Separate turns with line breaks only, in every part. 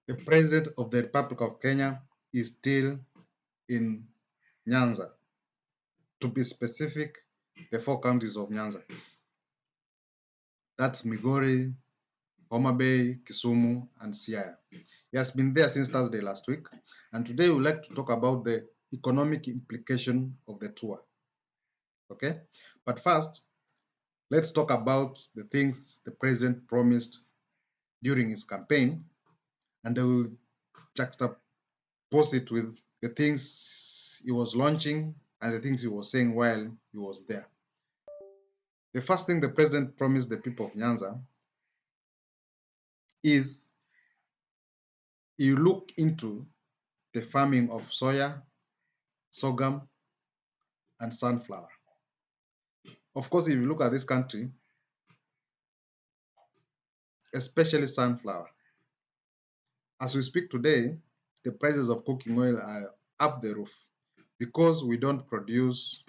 The President of the Republic of Kenya is still in Nyanza. To be specific, the four counties of Nyanza. That's Migori, Homa Bay, Kisumu, and Siaya. He has been there since Thursday last week, and today we would like to talk about the economic implication of the tour. Okay, but first, let's talk about the things the president promised during his campaign, and I will juxtapose it with the things he was launching and the things he was saying while he was there. The first thing the president promised the people of Nyanza is you look into the farming of soya, sorghum, and sunflower. Of course, if you look at this country, especially sunflower, as we speak today, the prices of cooking oil are up the roof because we don't produce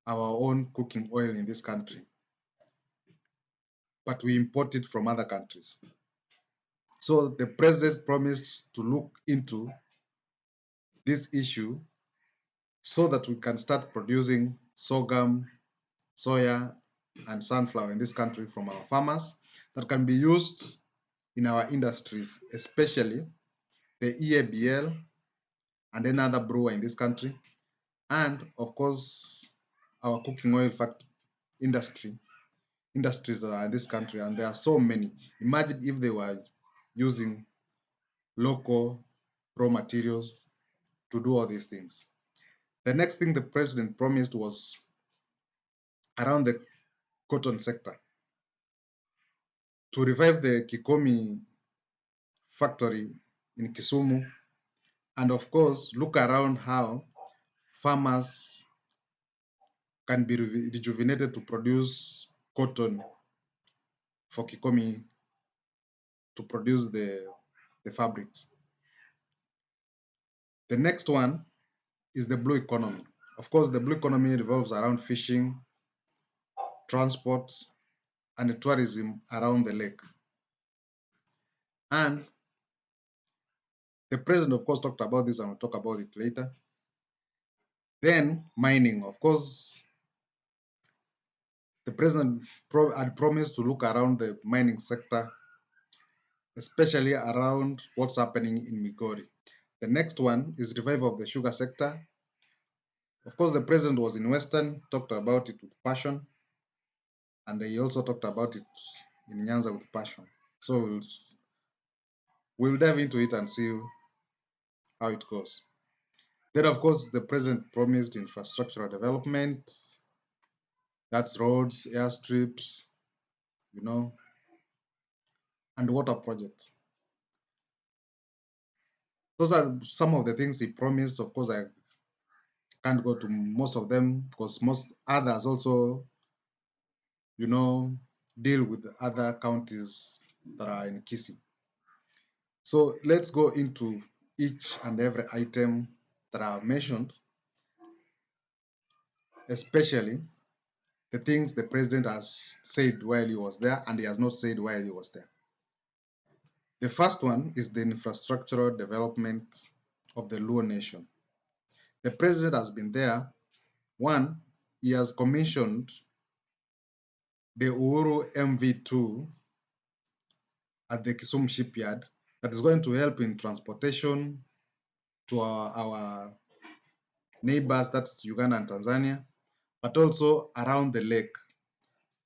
our own cooking oil in this country, but we import it from other countries. So the president promised to look into this issue so that we can start producing sorghum, soya, and sunflower in this country from our farmers that can be used in our industries, especially the EABL and any other brewer in this country, and of course our cooking oil industries that are in this country, and there are so many. Imagine if they were using local raw materials to do all these things. The next thing the president promised was around the cotton sector to revive the Kikomi factory in Kisumu, and of course look around how farmers can be rejuvenated to produce cotton for Kikomi to produce the fabrics. The next one is the blue economy. Of course, the blue economy revolves around fishing, transport, and tourism around the lake. And the president, of course, talked about this, and we'll talk about it later. Then mining. Of course, the president had promised to look around the mining sector, especially around what's happening in Migori. The next one is revival of the sugar sector. Of course, the president was in Western, talked about it with passion, and he also talked about it in Nyanza with passion. So we'll dive into it and see how it goes. Then, of course, the president promised infrastructural development. That's roads, airstrips, you know, and water projects. Those are some of the things he promised. Of course, I can't go to most of them because most others also, you know, deal with other counties that are in Kisi. So let's go into each and every item that I have mentioned, especially the things the president has said while he was there and he has not said while he was there. The first one is the infrastructural development of the Luo nation. The president has been there. One, he has commissioned the Uhuru MV2 at the Kisumu shipyard that is going to help in transportation to our neighbors, that's Uganda and Tanzania, but also around the lake,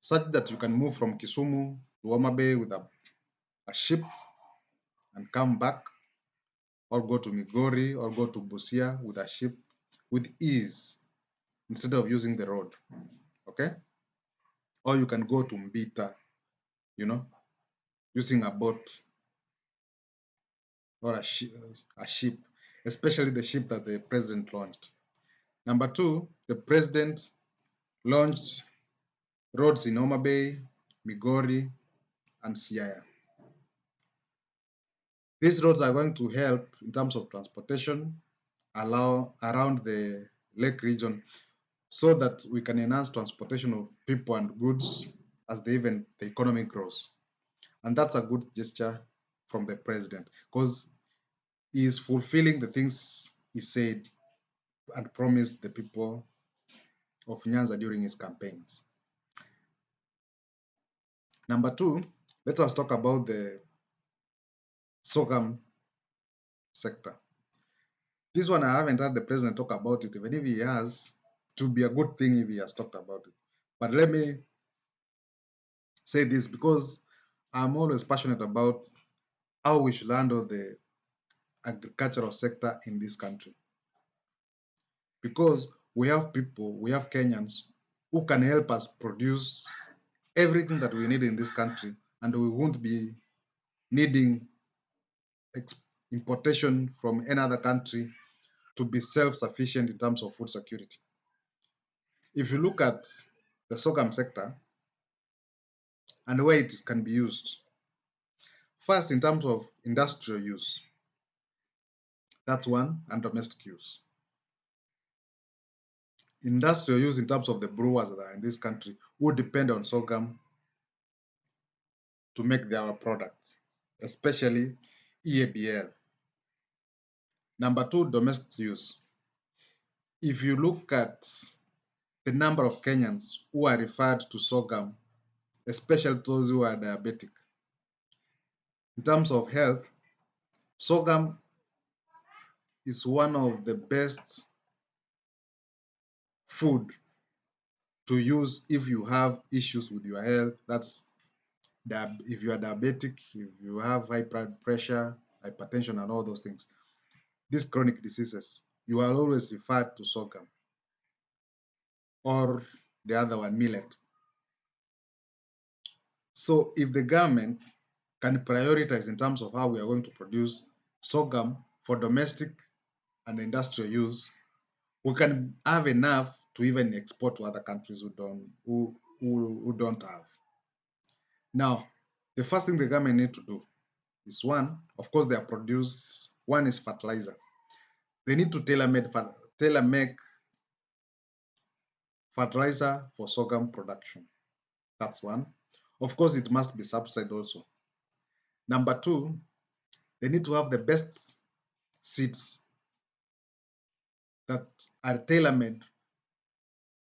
such that you can move from Kisumu to Homa Bay with a ship and come back, or go to Migori or go to Busia with a ship with ease instead of using the road. Okay? Or you can go to Mbita, you know, using a boat or a ship, especially the ship that the president launched. Number two, the president launched roads in Homa Bay, Migori, and Siaya. These roads are going to help in terms of transportation around the lake region so that we can enhance transportation of people and goods as the economy grows. And that's a good gesture from the president because he is fulfilling the things he said and promised the people of Nyanza during his campaigns. Number two, let us talk about the sorghum sector. This one, I haven't heard the president talk about it. Even if he has, it would be a good thing if he has talked about it. But let me say this because I'm always passionate about how we should handle the agricultural sector in this country. Because we have people, we have Kenyans who can help us produce everything that we need in this country, and we won't be needing importation from any other country to be self-sufficient in terms of food security. If you look at the sorghum sector and where it can be used, first in terms of industrial use, that's one, and domestic use. Industrial use in terms of the brewers that are in this country who depend on sorghum to make their products, especially EABL. Number two, domestic use. If you look at the number of Kenyans who are referred to sorghum, especially those who are diabetic, in terms of health, sorghum is one of the best food to use if you have issues with your health. That's if you are diabetic, if you have high blood pressure, hypertension, and all those things, these chronic diseases, you are always referred to sorghum or the other one, millet. So if the government can prioritize in terms of how we are going to produce sorghum for domestic and industrial use, we can have enough to even export to other countries who don't have. Now, the first thing the government need to do is one, of course, they are produce. One is fertilizer. They need to tailor make fertilizer for sorghum production. That's one. Of course, it must be subsidized also. Number two, they need to have the best seeds that are tailor-made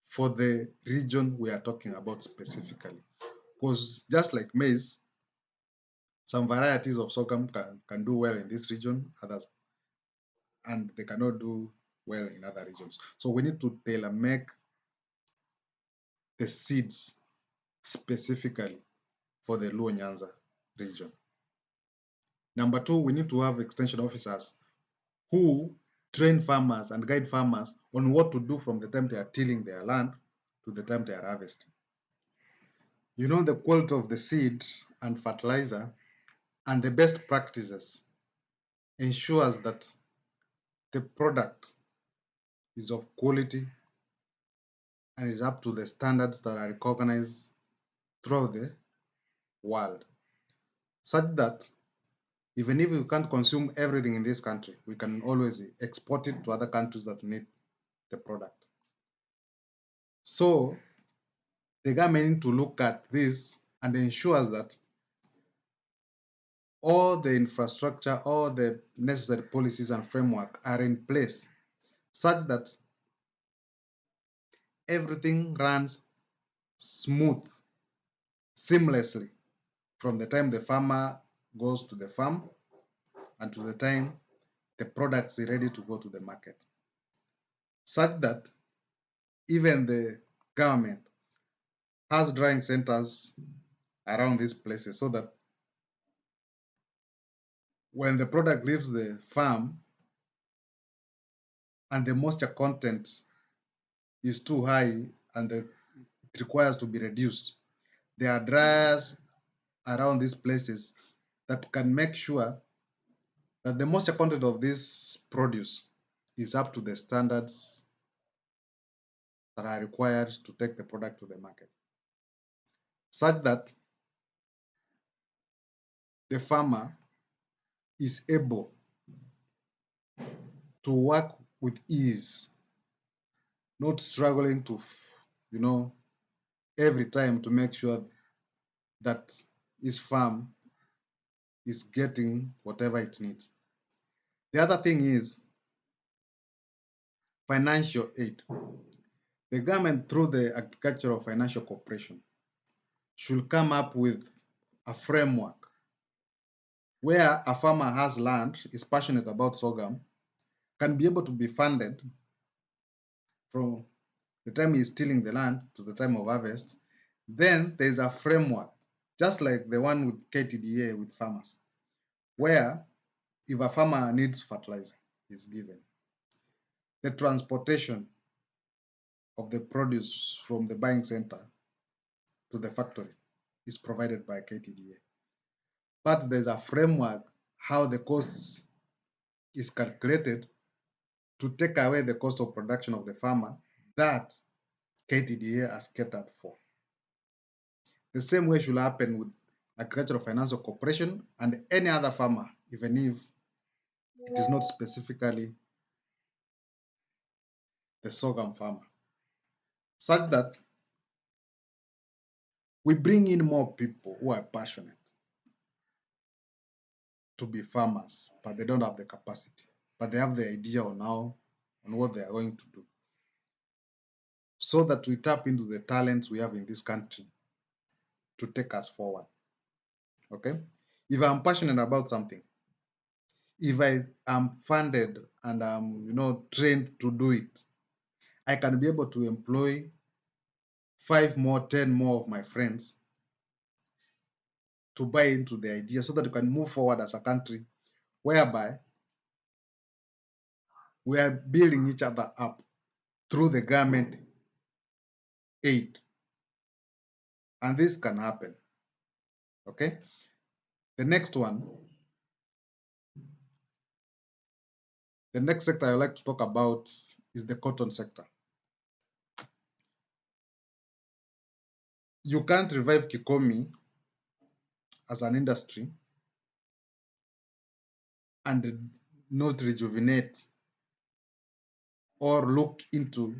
for the region we are talking about specifically. Because just like maize, some varieties of sorghum can do well in this region, others, and they cannot do well in other regions. So we need to tailor make the seeds specifically for the Luo Nyanza region. Number two, we need to have extension officers who train farmers and guide farmers on what to do from the time they are tilling their land to the time they are harvesting. You know, the quality of the seed and fertilizer and the best practices ensures that the product is of quality and is up to the standards that are recognized throughout the world, such that even if we can't consume everything in this country, we can always export it to other countries that need the product. So the government need to look at this and ensures that all the infrastructure, all the necessary policies and framework are in place such that everything runs smooth, seamlessly from the time the farmer goes to the farm and to the time the products are ready to go to the market, such that even the government has drying centers around these places so that when the product leaves the farm and the moisture content is too high and it requires to be reduced, there are dryers around these places that can make sure that the moisture content of this produce is up to the standards that are required to take the product to the market, such that the farmer is able to work with ease, not struggling to, you know, every time to make sure that his farm is getting whatever it needs. The other thing is financial aid. The government, through the Agricultural Financial Corporation, should come up with a framework where a farmer has land, is passionate about sorghum, can be able to be funded from the time he's tilling the land to the time of harvest. Then there's a framework, just like the one with KTDA with farmers, where if a farmer needs fertilizer, is given. The transportation of the produce from the buying center to the factory is provided by KTDA. But there's a framework how the cost is calculated to take away the cost of production of the farmer that KTDA has catered for. The same way should happen with Agricultural Financial Corporation and any other farmer, even if it is not specifically the sorghum farmer, such that we bring in more people who are passionate to be farmers, but they don't have the capacity, but they have the idea on what they are going to do, so that we tap into the talents we have in this country to take us forward. Okay? If I'm passionate about something, if I am funded and I'm trained to do it, I can be able to employ 5 more, 10 more of my friends to buy into the idea so that we can move forward as a country whereby we are building each other up through the government aid. And this can happen. Okay? The next one, the next sector I would like to talk about is the cotton sector. You can't revive Kikomi as an industry and not rejuvenate or look into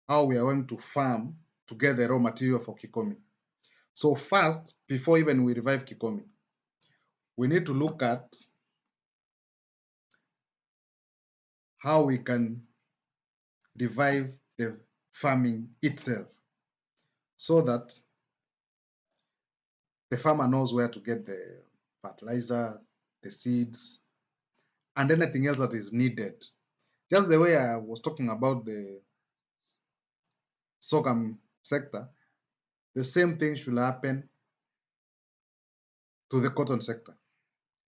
how we are going to farm to get the raw material for Kikomi. So first, before even we revive Kikomi, we need to look at how we can revive the farming itself so that the farmer knows where to get the fertilizer, the seeds, and anything else that is needed. Just the way I was talking about the sorghum sector, the same thing should happen to the cotton sector,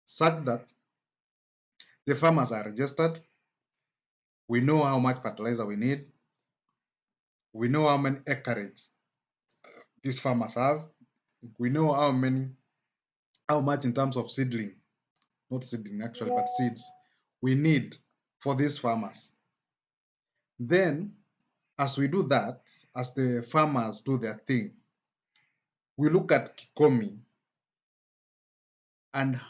such that the farmers are registered, we know how much fertilizer we need, we know how many acreage these farmers have, we know how much in terms of seedling, not seedling actually, but seeds we need for these farmers. Then, as we do that, as the farmers do their thing, we look at Kikomi and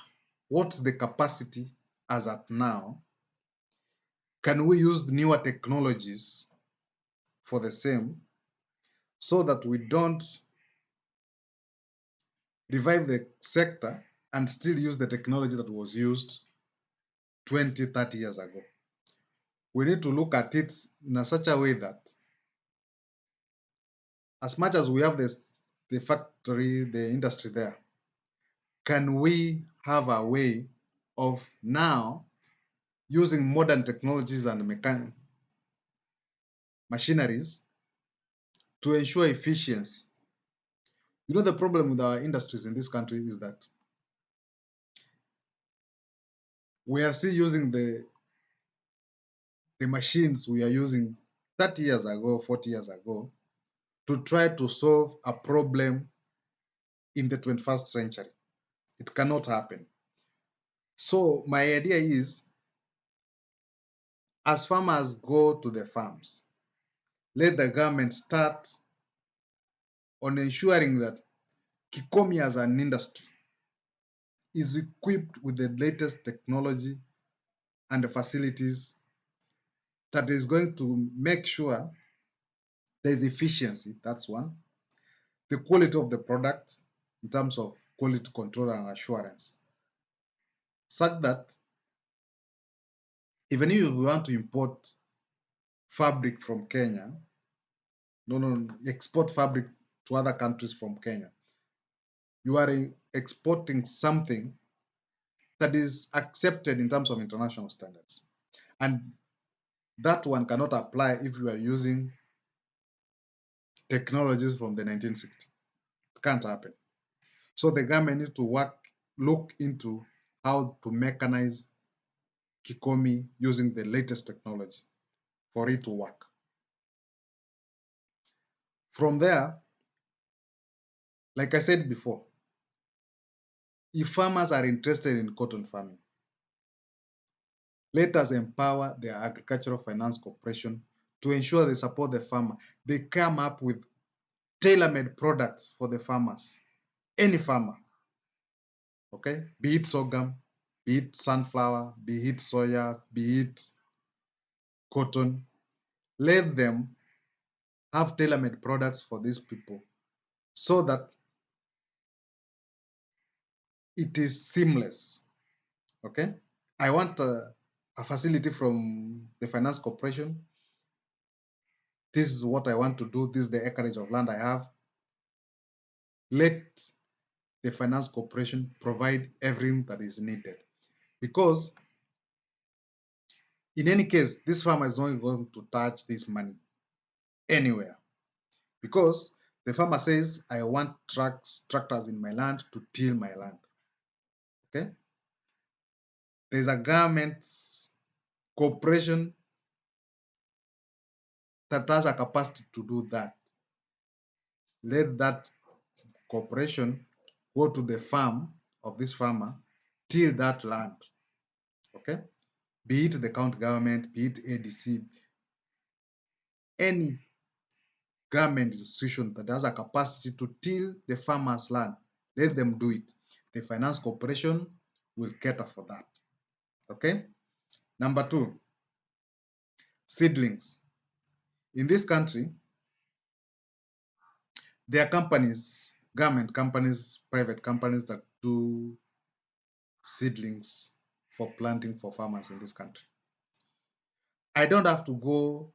what's the capacity as at now. Can we use newer technologies for the same so that we don't revive the sector and still use the technology that was used 20, 30 years ago? We need to look at it in such a way that as much as we have the factory, the industry there, can we have a way of now using modern technologies and machineries to ensure efficiency? The problem with our industries in this country is that we are still using the machines we are using 30 years ago, 40 years ago, to try to solve a problem in the 21st century. It cannot happen. So my idea is, as farmers go to the farms, let the government start on ensuring that Kikomi as an industry is equipped with the latest technology and the facilities that is going to make sure there's efficiency. That's one. The quality of the product in terms of quality control and assurance, such that even if you want to import fabric from Kenya, export fabric to other countries from Kenya, you are exporting something that is accepted in terms of international standards. And that one cannot apply if you are using technologies from the 1960s. It can't happen. So the government needs to look into how to mechanize Kikomi using the latest technology for it to work. From there, like I said before, if farmers are interested in cotton farming, let us empower the Agricultural Finance Corporation to ensure they support the farmer. They come up with tailor-made products for the farmers, any farmer, okay? Be it sorghum, be it sunflower, be it soya, be it cotton. Let them have tailor-made products for these people so that it is seamless, okay? I want a facility from the finance corporation. This is what I want to do. This is the acreage of land I have. Let the finance corporation provide everything that is needed. Because in any case, this farmer is not going to touch this money anywhere. Because the farmer says, I want tractors in my land to till my land. Okay? There's a government corporation that has a capacity to do that. Let that corporation go to the farm of this farmer, till that land. Okay? Be it the county government, be it ADC, any government institution that has a capacity to till the farmer's land, let them do it. The finance corporation will cater for that. Okay? Number two, seedlings. In this country, there are companies, government companies, private companies that do seedlings for planting for farmers in this country. I don't have to go,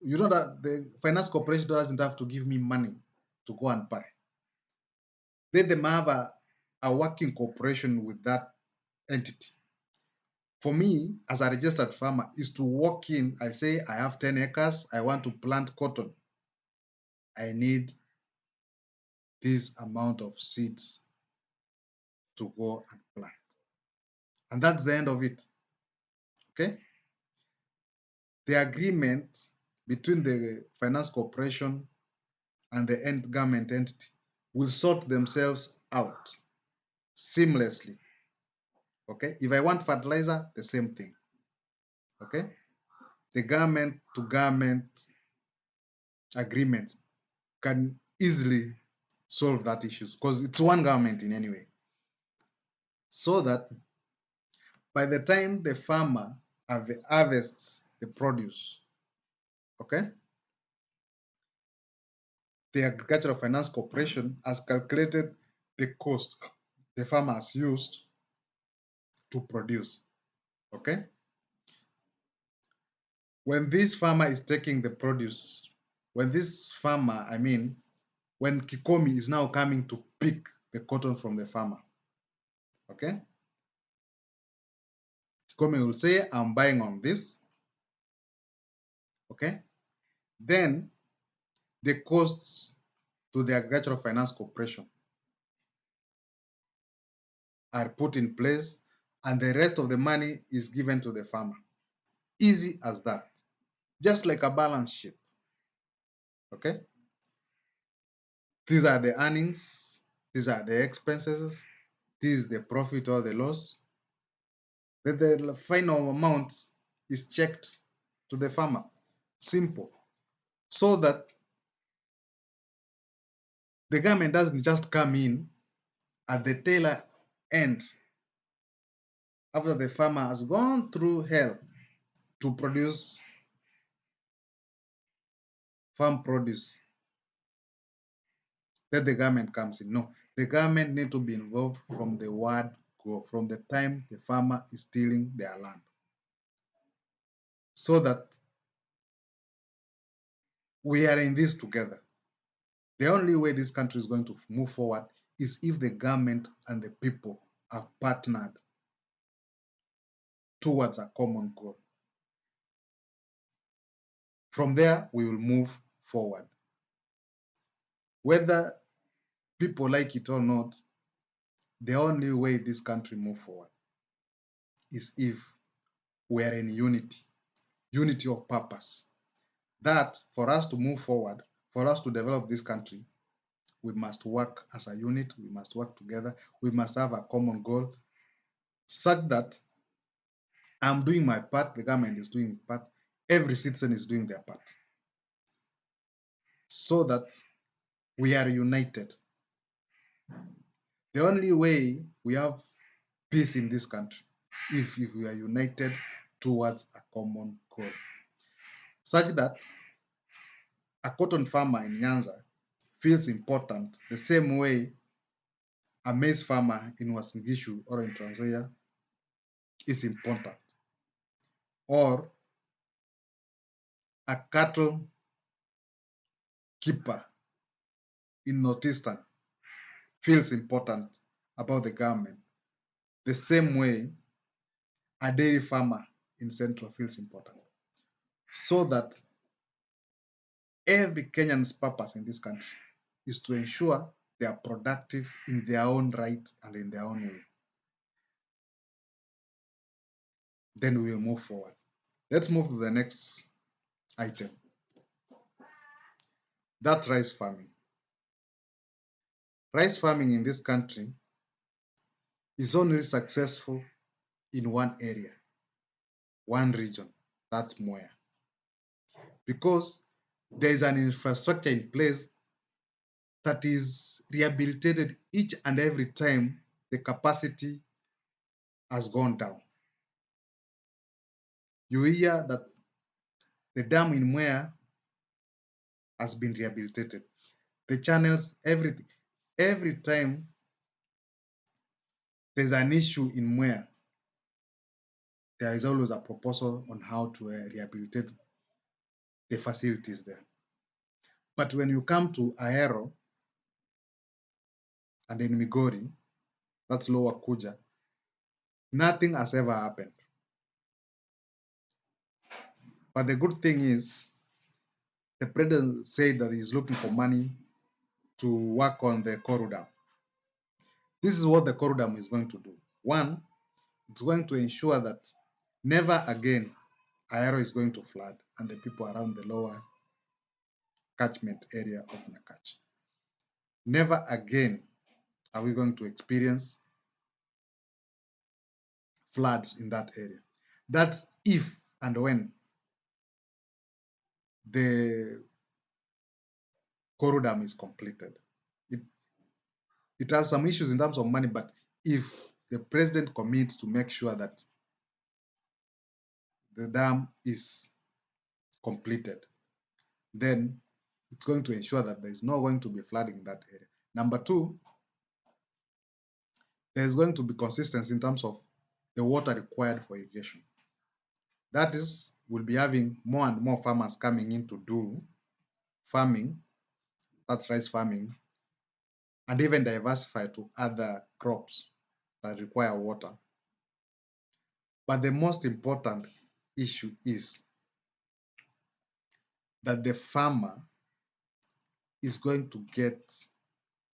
the finance corporation doesn't have to give me money to go and buy. Let them have a working cooperation with that entity. For me, as a registered farmer, is to walk in, I say, I have 10 acres, I want to plant cotton. I need this amount of seeds to go and plant. And that's the end of it. Okay? The agreement between the finance corporation and the end government entity will sort themselves out seamlessly. Okay? If I want fertilizer, the same thing. Okay? The government to government agreement can easily solve that issue because it's one government in any way. So that by the time the farmer harvests the produce, okay, the Agricultural Finance Corporation has calculated the cost the farmer has used to produce. Okay? When this farmer is taking the produce, when this farmer, when Kikomi is now coming to pick the cotton from the farmer, okay? Kikomi will say, I'm buying on this, okay? Then the costs to the Agricultural Finance Corporation are put in place and the rest of the money is given to the farmer. Easy as that. Just like a balance sheet. Okay? These are the earnings, these are the expenses, this is the profit or the loss. Then the final amount is checked to the farmer. Simple. So that the government doesn't just come in at the tail end after the farmer has gone through hell to produce farm produce. Then the government comes in. No, The government need to be involved from the word go, from the time the farmer is tilling their land, so that we are in this together. The only way this country is going to move forward is if the government and the people are partnered towards a common goal. From there, we will move forward. Whether people like it or not, the only way this country move forward is if we are in unity, unity of purpose. That for us to move forward, for us to develop this country, we must work as a unit, we must work together, we must have a common goal, such that I'm doing my part, the government is doing part, every citizen is doing their part, so that we are united. The only way we have peace in this country if we are united towards a common goal, such that a cotton farmer in Nyanza feels important the same way a maize farmer in Uasin Gishu or in Trans Nzoia is important, or a cattle keeper in Northeastern feels important about the government, the same way a dairy farmer in Central feels important. So that every Kenyan's purpose in this country is to ensure they are productive in their own right and in their own way. Then we will move forward. Let's move to the next item. That's rice farming. Rice farming in this country is only successful in one area, one region, that's Mwea. Because there is an infrastructure in place that is rehabilitated each and every time the capacity has gone down. You hear that the dam in Mwea has been rehabilitated. The channels, everything. Every time there's an issue in Mwea, there is always a proposal on how to rehabilitate the facilities there. But when you come to Ahero and in Migori, that's Lower Kuja, nothing has ever happened. But the good thing is, the president said that he's looking for money to work on the corridor. This is what the corridor is going to do. One, it's going to ensure that never again Ahero is going to flood and the people around the lower catchment area of Nakach. Never again are we going to experience floods in that area. That's if and when the corridor is completed. It, it has some issues in terms of money, but if the president commits to make sure that the dam is completed, then it's going to ensure that there is not going to be flooding in that area. Number two, there is going to be consistency in terms of the water required for irrigation. That is, we'll be having more and more farmers coming in to do farming, that's rice farming, and even diversify to other crops that require water. But the most important issue is that the farmer is going to get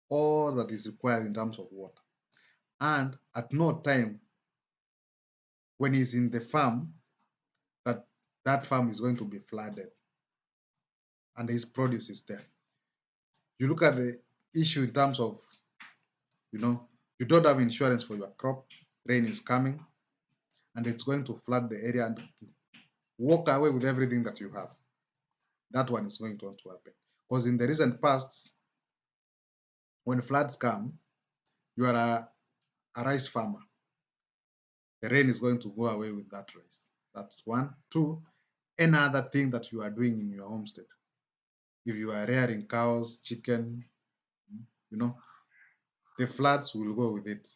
all that is required in terms of water. And at no time when he's in the farm that farm is going to be flooded and his produce is there. You look at the issue in terms of, you don't have insurance for your crop, rain is coming, and it's going to flood the area and walk away with everything that you have. That one is going to happen. Because in the recent past, when floods come, you are a rice farmer. The rain is going to go away with that rice. That's one. Two, any other thing that you are doing in your homestead. If you are rearing cows, chicken, you know, the floods will go with it.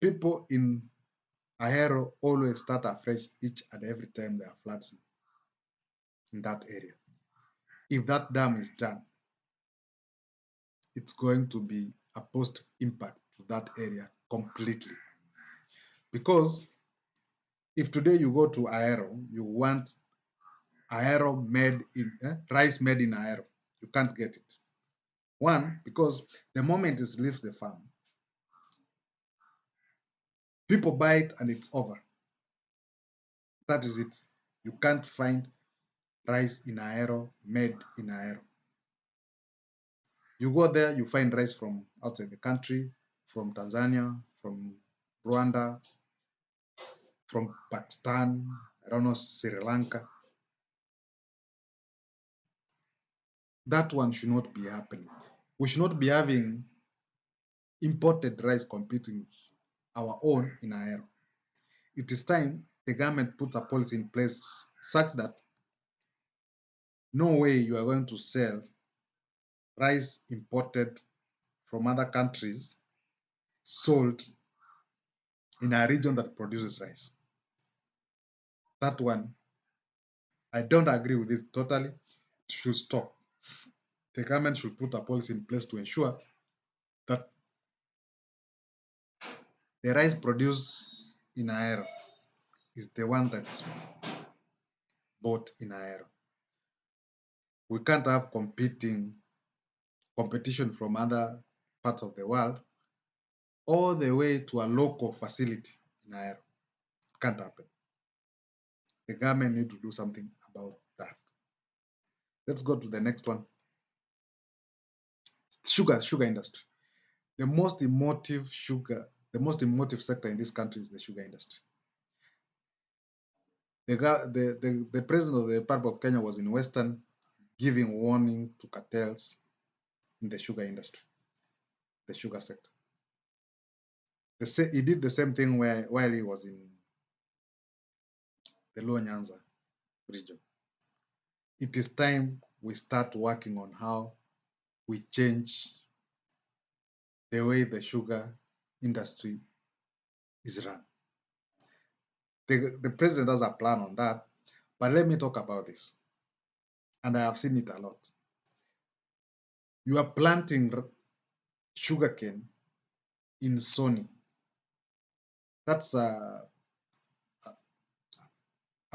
People in Ong'aro always start afresh each and every time there are floods in that area. If that dam is done, it's going to be a positive impact to that area completely. Because if today you go to Ong'aro, you want Ong'aro made in rice made in Ong'aro, you can't get it. One, because the moment it leaves the farm, people buy it and it's over. That is it. You can't find rice in Ong'aro made in Ong'aro. You go there, you find rice from outside the country, from Tanzania, from Rwanda, from Pakistan, I don't know, Sri Lanka. That one should not be happening. We should not be having imported rice competing with our own in Ong'aro. It is time the government puts a policy in place such that no way you are going to sell rice imported from other countries sold in a region that produces rice. That one, I don't agree with it totally. It should stop. The government should put a policy in place to ensure that the rice produced in Ong'aro is the one that is bought in Ong'aro. We can't have competition from other parts of the world all the way to a local facility in Ong'aro. It can't happen. The government need to do something about that. Let's go to the next one. Sugar industry. The most emotive sector in this country is the sugar industry. The president of the Republic of Kenya was in Western giving warning to cartels in the sugar industry, the sugar sector. He did the same thing while he was in the Lower Nyanza region. It is time we start working on how we change the way the sugar industry is run. The president has a plan on that, but let me talk about this. And I have seen it a lot. You are planting sugarcane in Sony. That's a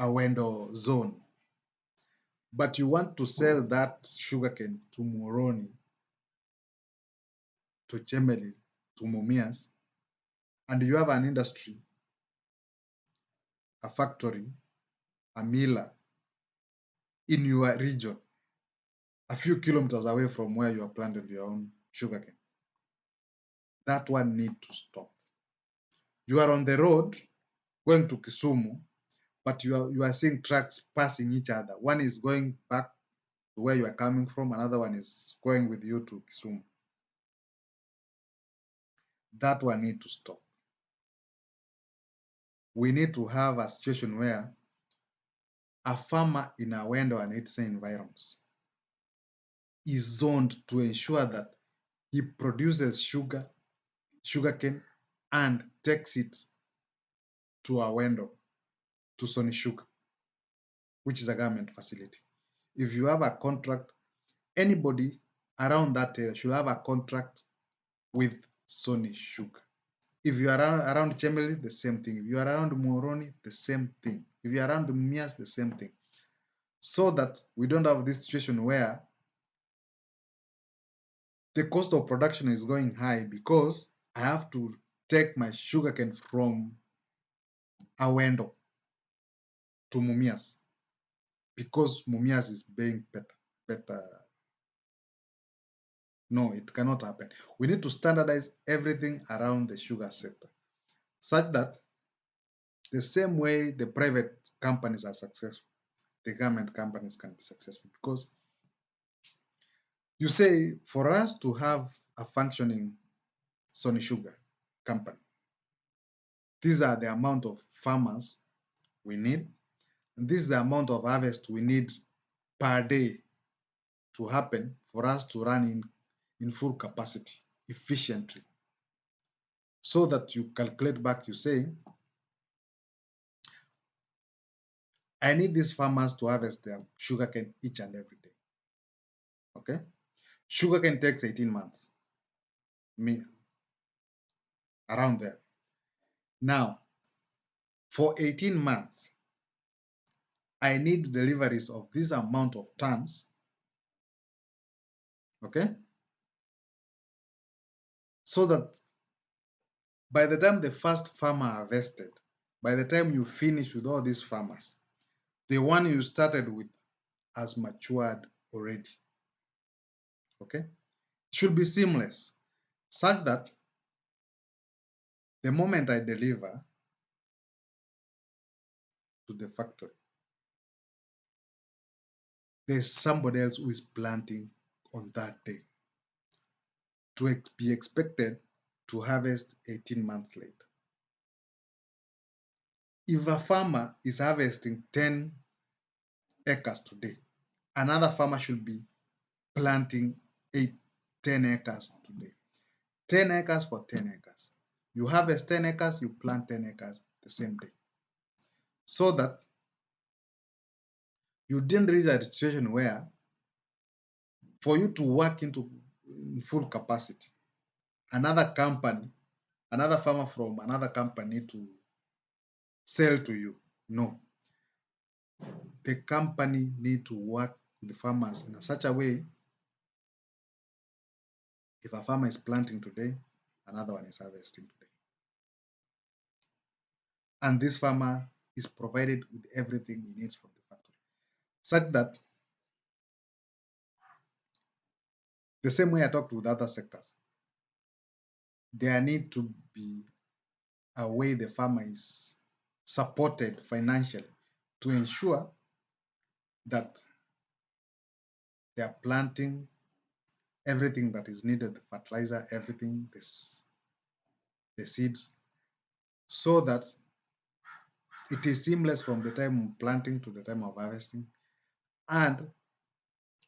window zone. But you want to sell that sugarcane to Moroni, to Chemeli, to Mumias, and you have an industry, a factory, a miller in your region, a few kilometers away from where you are planting your own sugarcane. That one need to stop. You are on the road going to Kisumu, but you are seeing trucks passing each other. One is going back to where you are coming from, another one is going with you to Kisumu. That one need to stop. We need to have a situation where a farmer in a window and its environs is zoned to ensure that he produces sugarcane, and takes it to a window, to Sony Sugar, which is a government facility. If you have a contract, anybody around that area should have a contract with Sony Sugar. If you are around Chemeli, the same thing. If you are around Moroni, the same thing. If you are around Mias, the same thing. So that we don't have this situation where the cost of production is going high because I have to take my sugarcane from Awendo to Mumias because Mumias is paying better. No, it cannot happen. We need to standardize everything around the sugar sector such that the same way the private companies are successful, the government companies can be successful. Because you say for us to have a functioning Sony Sugar company, these are the amount of farmers we need, and this is the amount of harvest we need per day to happen for us to run in full capacity efficiently. so that you calculate back, you say, I need these farmers to harvest their sugarcane each and every day. Okay? Sugarcane takes 18 months, me around there. Now, for 18 months, I need deliveries of this amount of tons. Okay? So that by the time the first farmer harvested, by the time you finish with all these farmers, the one you started with has matured already. Okay? It should be seamless, such that the moment I deliver to the factory, there's somebody else who is planting on that day to be expected to harvest 18 months later. If a farmer is harvesting 10 acres today, another farmer should be planting 10 acres today. 10 acres for 10 acres. You harvest 10 acres, you plant 10 acres the same day. So that you didn't reach a situation where for you to work into in full capacity, another company, another farmer from another company to sell to you. No. The company need to work with the farmers in such a way, if a farmer is planting today, another one is harvesting today. And this farmer is provided with everything he needs from the factory. Such that the same way I talked with other sectors, there need to be a way the farmer is supported financially to ensure that they are planting everything that is needed, the fertilizer, everything, the seeds, so that it is seamless from the time of planting to the time of harvesting. And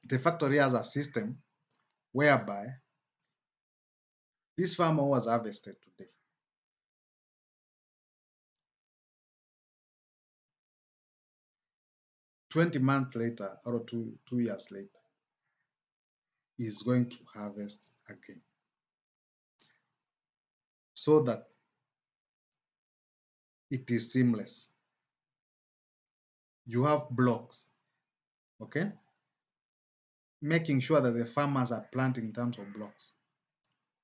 the factory has a system whereby this farmer was harvested today. 20 months later or 2 years later, is going to harvest again. So that it is seamless. You have blocks, okay? Making sure that the farmers are planting in terms of blocks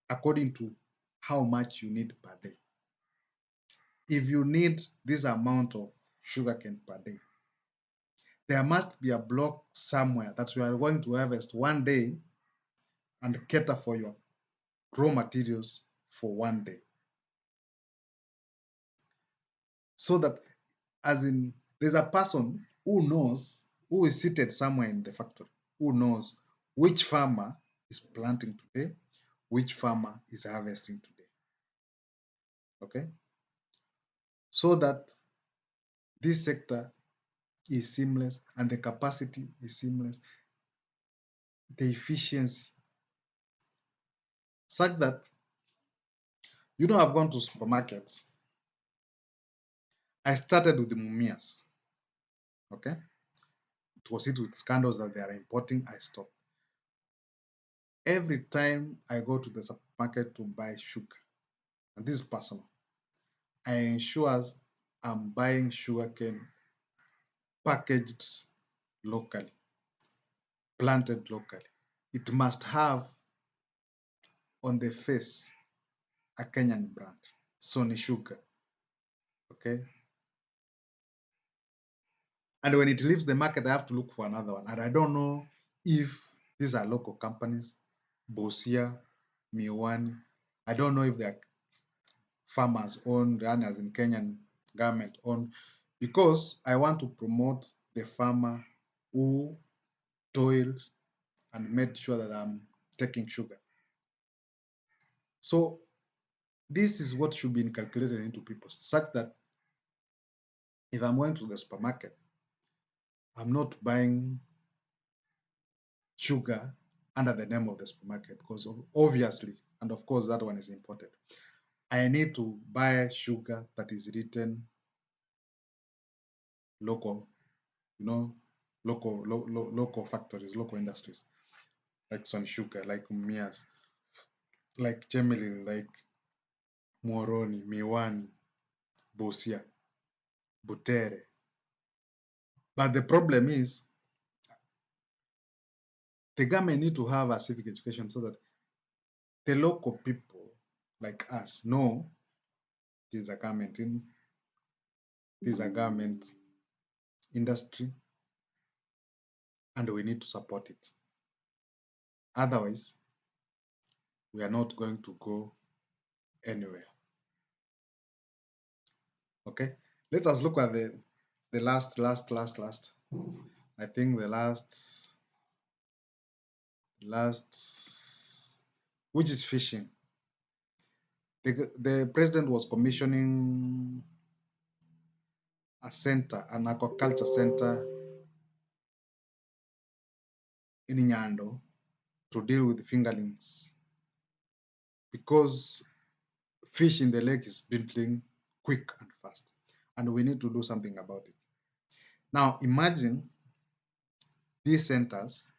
according to how much you need per day. If you need this amount of sugarcane per day, there must be a block somewhere that you are going to harvest one day and cater for your raw materials for one day. So that, as in, there's a person who knows, who is seated somewhere in the factory, who knows which farmer is planting today, which farmer is harvesting today. Okay? So that this sector is seamless and the capacity is seamless, the efficiency, such that, I've gone to supermarkets. I started with the Mumias. Okay? It was with scandals that they are importing, I stopped. Every time I go to the supermarket to buy sugar, and this is personal, I ensure I'm buying sugarcane packaged locally, planted locally. It must have on the face a Kenyan brand, Sony Sugar. Okay? And when it leaves the market, I have to look for another one. And I don't know if these are local companies, Bosia, Miwani. I don't know if they're farmers owned, run as in Kenyan government owned, because I want to promote the farmer who toiled and made sure that I'm taking sugar. So this is what should be inculcated into people, such that if I'm going to the supermarket, I'm not buying sugar under the name of the supermarket, because obviously, and of course, that one is imported. I need to buy sugar that is written local, you know, local factories, local industries, like Sun Sugar, like Mias, like Chemelil, like Moroni, Miwani, Bosia, Butere. But the problem is the government need to have a civic education so that the local people like us know this is a government in this is a government industry and we need to support it. Otherwise, we are not going to go anywhere. Okay, let us look at the last. I think the last, which is fishing. The president was commissioning a center, an aquaculture center in Nyando to deal with fingerlings because fish in the lake is dwindling quick and fast, and we need to do something about it. Now, imagine these centers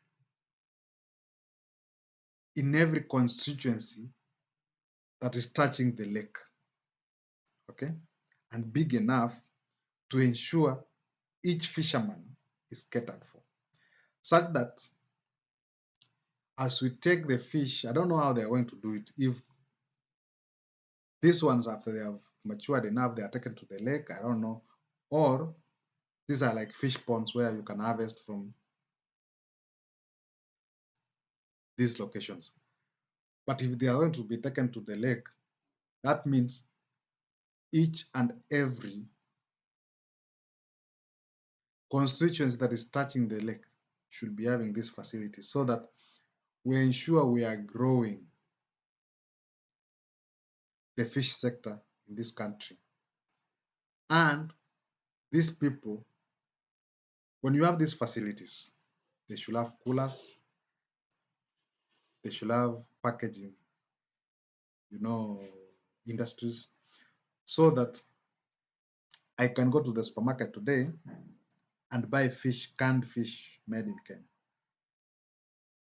in every constituency that is touching the lake, okay, and big enough to ensure each fisherman is catered for, such that as we take the fish, I don't know how they're going to do it. If these ones, after they have matured enough, they are taken to the lake, I don't know. Or these are like fish ponds where you can harvest from these locations. But if they are going to be taken to the lake, that means each and every constituency that is touching the lake should be having this facility so that we ensure we are growing the fish sector in this country. And these people, when you have these facilities, they should have coolers, they should have packaging, you know, industries, so that I can go to the supermarket today and buy fish, canned fish made in Kenya.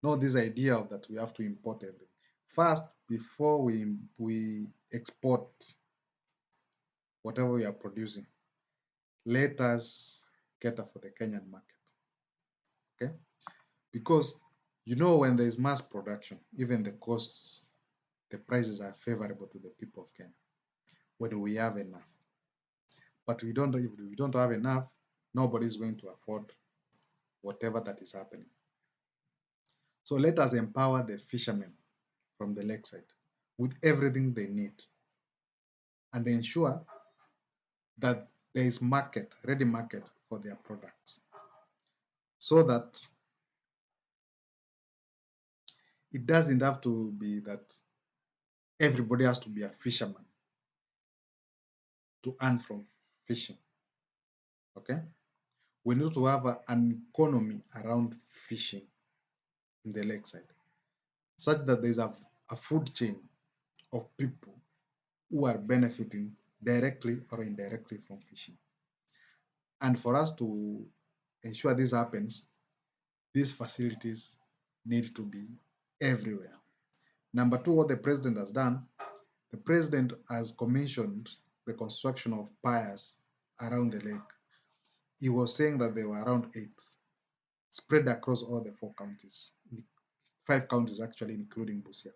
No, this idea of that we have to import everything. First, before we export whatever we are producing, let us cater for the Kenyan market. Okay? Because you know when there is mass production, even the costs, the prices are favorable to the people of Kenya when we have enough. But we don't if we don't have enough, nobody is going to afford whatever that is happening. So let us empower the fishermen from the lakeside with everything they need and ensure that there is market, ready market for their products. So that it doesn't have to be that everybody has to be a fisherman to earn from fishing. Okay? We need to have an economy around fishing in the lakeside, such that there's a food chain of people who are benefiting directly or indirectly from fishing. And for us to ensure this happens, these facilities need to be everywhere. Number two, what the president has done, the president has commissioned the construction of piers around the lake. He was saying that there were around 8, spread across all the 4 counties, 5 counties actually, including Busia,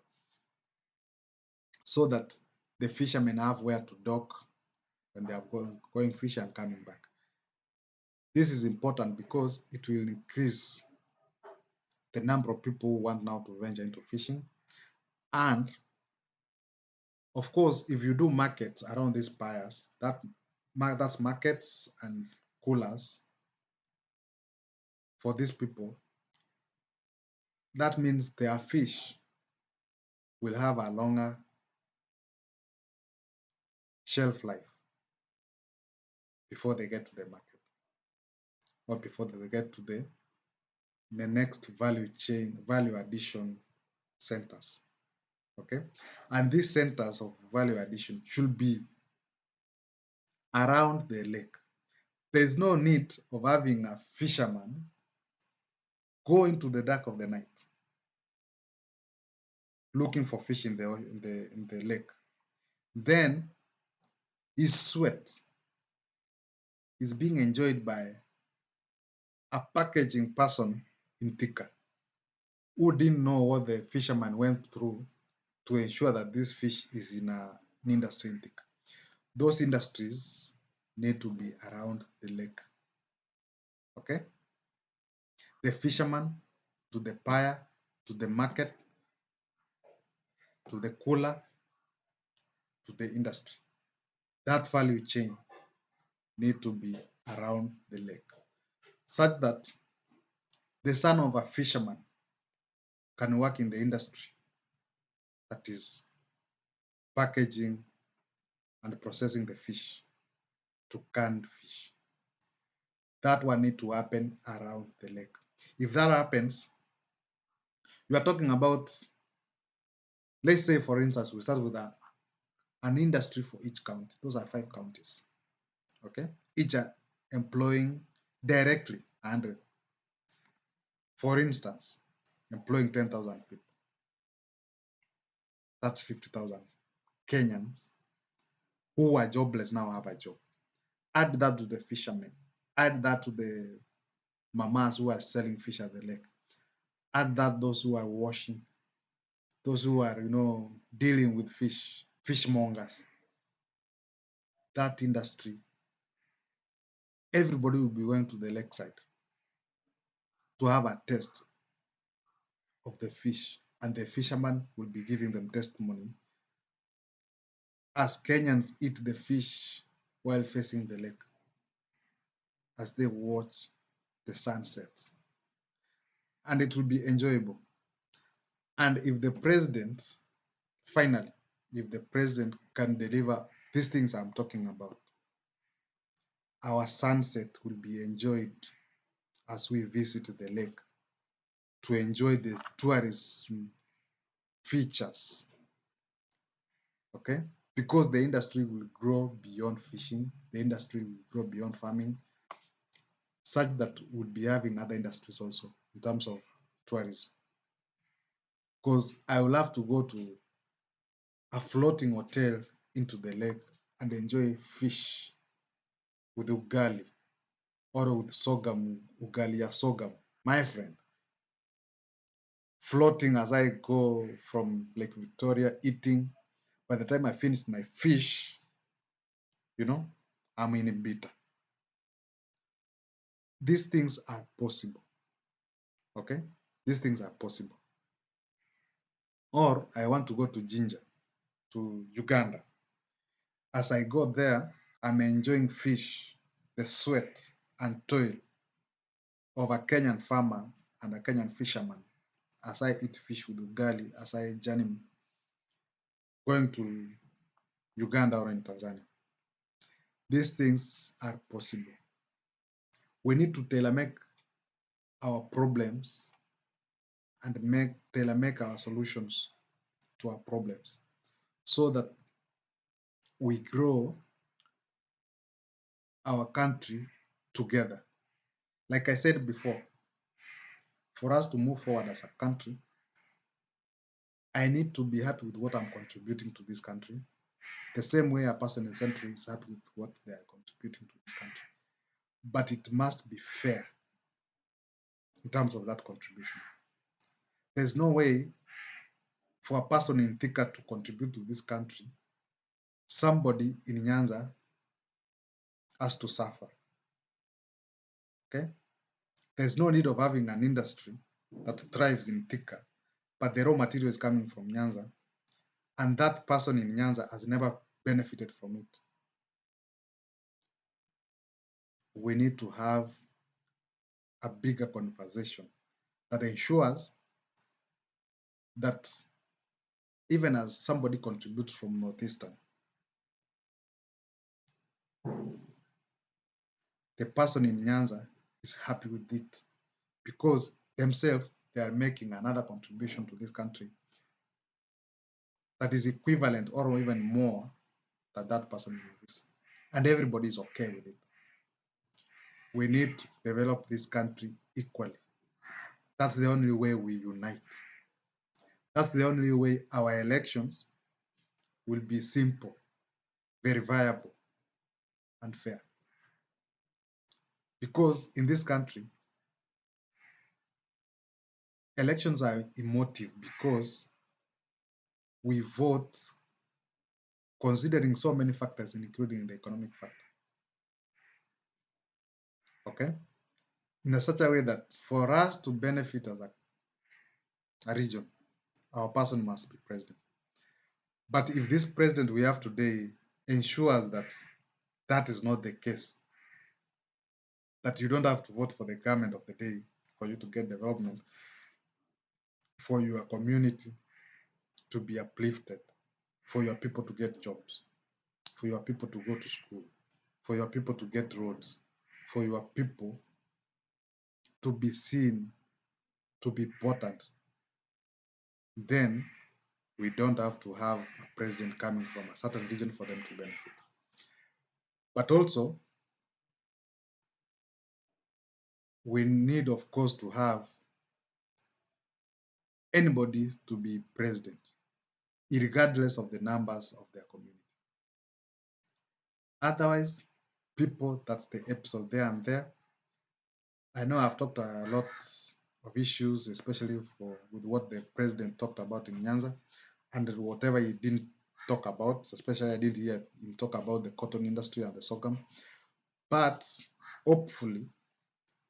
so that the fishermen have where to dock when they are going fish and coming back. This is important because it will increase the number of people who want now to venture into fishing. And of course, if you do markets around these piers, that's markets and coolers for these people. That means their fish will have a longer shelf life before they get to the market or before they get to the next value chain, value addition centers. Okay, and these centers of value addition should be around the lake. There is no need of having a fisherman go into the dark of the night looking for fish in the lake. Then his sweat is being enjoyed by a packaging person in Thika who didn't know what the fisherman went through to ensure that this fish is in an industry in Thika. Those industries need to be around the lake. Okay? The fisherman to the buyer to the market to the cooler to the industry. That value chain need to be around the lake such that the son of a fisherman can work in the industry that is packaging and processing the fish to canned fish. That one need to happen around the lake. If that happens, you are talking about, let's say, for instance, we start with an industry for each county. Those are 5 counties. Okay, each are employing directly 100. For instance, employing 10,000 people. That's 50,000 Kenyans who are jobless now have a job. Add that to the fishermen. Add that to the mamas who are selling fish at the lake. Add that those who are washing, those who are dealing with fish, fishmongers. That industry, everybody will be going to the lakeside to have a taste of the fish, and the fisherman will be giving them testimony as Kenyans eat the fish while facing the lake, as they watch the sunset, and it will be enjoyable. And if the president, finally, if the president can deliver these things I'm talking about, our sunset will be enjoyed as we visit the lake to enjoy the tourism features. Okay, because the industry will grow beyond fishing, the industry will grow beyond farming, such that we'll be having other industries also in terms of tourism. Because I will have to go to a floating hotel into the lake and enjoy fish with ugali or with sorghum, ugali ya sorghum, my friend. Floating as I go from Lake Victoria, eating. By the time I finish my fish, you know, I'm in a bitter. These things are possible. Okay? These things are possible. Or I want to go to Ginger, to Uganda. As I go there, I'm enjoying fish, the sweat and toil of a Kenyan farmer and a Kenyan fisherman as I eat fish with ugali, as I journey going to Uganda or in Tanzania. These things are possible. We need to tailor make our problems and tailor make our solutions to our problems so that we grow our country together. Like I said before, for us to move forward as a country, I need to be happy with what I'm contributing to this country, the same way a person in Central is happy with what they are contributing to this country. But it must be fair in terms of that contribution. There's no way for a person in Thika to contribute to this country, somebody in Nyanza has to suffer. Okay? There's no need of having an industry that thrives in Thika, but the raw material is coming from Nyanza, and that person in Nyanza has never benefited from it. We need to have a bigger conversation that ensures that even as somebody contributes from Northeastern, the person in Nyanza is happy with it because themselves they are making another contribution to this country that is equivalent or even more than that person is. And everybody is okay with it. We need to develop this country equally. That's the only way we unite. That's the only way our elections will be simple, verifiable, and fair. Because in this country, elections are emotive because we vote considering so many factors, including the economic factor. Okay? In such a way that for us to benefit as a region, our person must be president. But if this president we have today ensures that that is not the case, that you don't have to vote for the government of the day for you to get development, for your community to be uplifted, for your people to get jobs, for your people to go to school, for your people to get roads, for your people to be seen, to be important, then we don't have to have a president coming from a certain region for them to benefit. But also, we need, of course, to have anybody to be president, regardless of the numbers of their community. Otherwise, people, that's the episode there and there. I know I've talked a lot of issues, especially with what the president talked about in Nyanza, and whatever he didn't talk about, especially I didn't hear him talk about the cotton industry and the sorghum. But hopefully,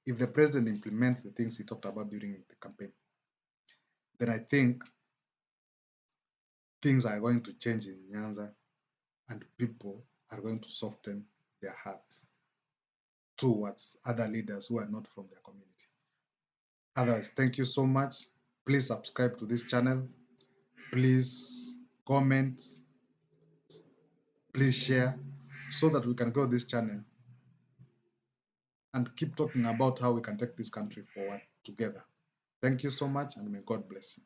if the president implements the things he talked about during the campaign, then I think things are going to change in Nyanza and people are going to soften their hearts towards other leaders who are not from their community. Otherwise, thank you so much. Please subscribe to this channel. Please comment. Please share so that we can grow this channel and keep talking about how we can take this country forward together. Thank you so much and may God bless you.